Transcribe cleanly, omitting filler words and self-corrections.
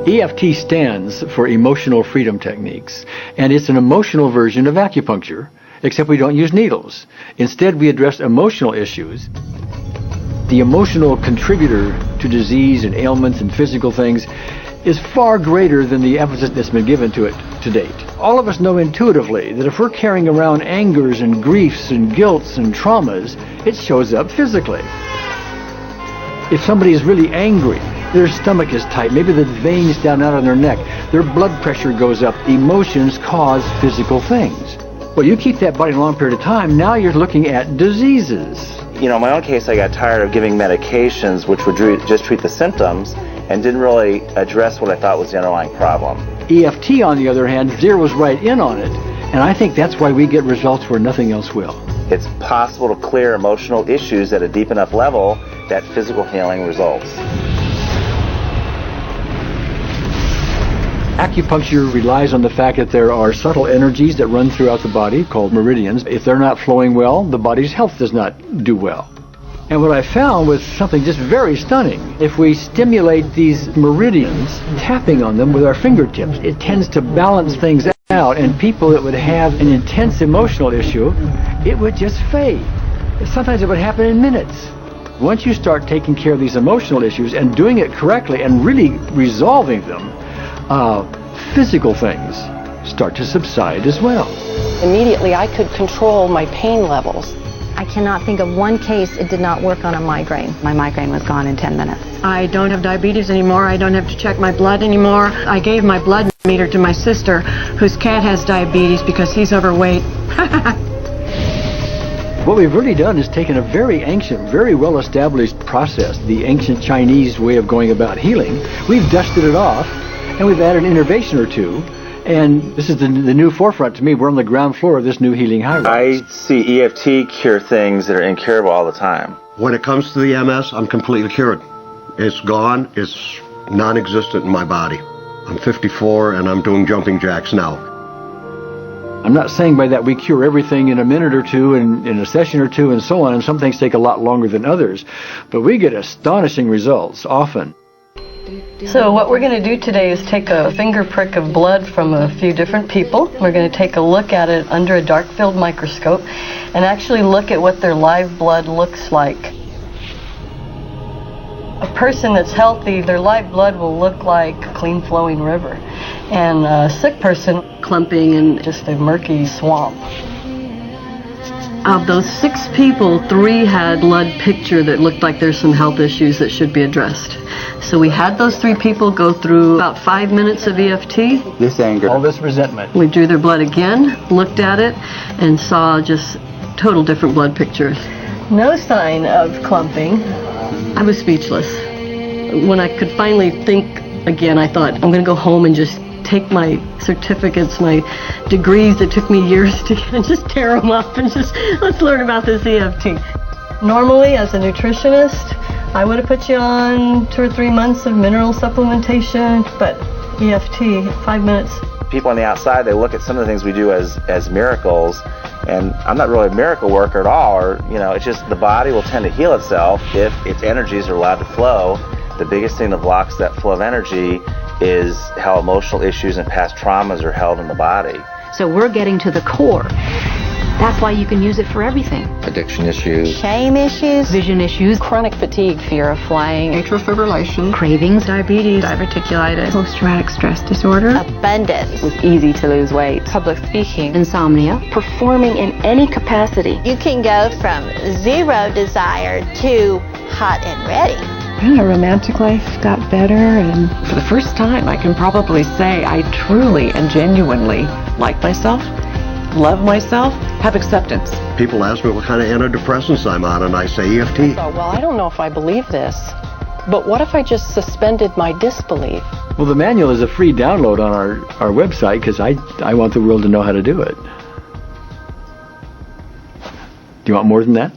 EFT stands for Emotional Freedom Techniques, and it's an emotional version of acupuncture, except we don't use needles. Instead, we address emotional issues. The emotional contributor to disease and ailments and physical things is far greater than the emphasis that's been given to it to date. All of us know intuitively that if we're carrying around angers and griefs and guilts and traumas, it shows up physically. If somebody is really angry, their stomach is tight, maybe the veins down out on their neck, their blood pressure goes up, emotions cause physical things. Well, you keep that body a long period of time, now you're looking at diseases. You know, in my own case, I got tired of giving medications which would just treat the symptoms and didn't really address what I thought was the underlying problem. EFT, on the other hand, zeroes right in on it, and I think that's why we get results where nothing else will. It's possible to clear emotional issues at a deep enough level that physical healing results. Acupuncture relies on the fact that there are subtle energies that run throughout the body called meridians. If they're not flowing well, the body's health does not do well. And what I found was something just very stunning. If we stimulate these meridians, tapping on them with our fingertips, it tends to balance things out, and people that would have an intense emotional issue, it would just fade. Sometimes it would happen in minutes. Once you start taking care of these emotional issues and doing it correctly and really resolving them, physical things start to subside as well. Immediately I could control my pain levels. I cannot think of one case it did not work on a migraine. My migraine was gone in 10 minutes. I don't have diabetes anymore. I don't have to check my blood anymore. I gave my blood meter to my sister, whose cat has diabetes because he's overweight. What we've really done is taken a very ancient, very well-established process, the ancient Chinese way of going about healing. We've dusted it off, and we've added an innovation or two. And this is the new forefront to me. We're on the ground floor of this new healing high-rise. I see EFT cure things that are incurable all the time. When it comes to the MS, I'm completely cured. It's gone. It's non-existent in my body. I'm 54 and I'm doing jumping jacks now. I'm not saying by that we cure everything in a minute or two and in a session or two and so on, and some things take a lot longer than others, but we get astonishing results often. So what we're going to do today is take a finger prick of blood from a few different people. We're going to take a look at it under a dark field microscope and actually look at what their live blood looks like. A person that's healthy, their live blood will look like a clean flowing river, and a sick person clumping in just a murky swamp. Of those 6 people, 3 had blood picture that looked like there's some health issues that should be addressed. So we had those 3 people go through about 5 minutes of EFT. This anger. All this resentment. We drew their blood again, looked at it, and saw just total different blood pictures. No sign of clumping. I was speechless. When I could finally think again, I thought, I'm going to go home and just take my certificates, my degrees that took me years to get, and just tear them up and just, let's learn about this EFT. Normally, as a nutritionist, I would have put you on 2 or 3 months of mineral supplementation, but EFT, 5 minutes. People on the outside, they look at some of the things we do as miracles, and I'm not really a miracle worker at all, or, you know, it's just the body will tend to heal itself if its energies are allowed to flow. The biggest thing that blocks that flow of energy is how emotional issues and past traumas are held in the body. So we're getting to the core. That's why you can use it for everything. Addiction issues. Shame issues, vision issues, Chronic fatigue, fear of flying, atrial fibrillation, cravings, diabetes, diverticulitis, post-traumatic stress disorder, abundance, it was easy to lose weight, public speaking, insomnia, performing in any capacity. You can go from 0 desire to hot and ready. My romantic life got better, and for the first time I can probably say I truly and genuinely like myself, love myself, have acceptance. People ask me what kind of antidepressants I'm on, and I say EFT. Oh, well, I don't know if I believe this, but what if I just suspended my disbelief? Well, the manual is a free download on our website because I want the world to know how to do it. Do you want more than that?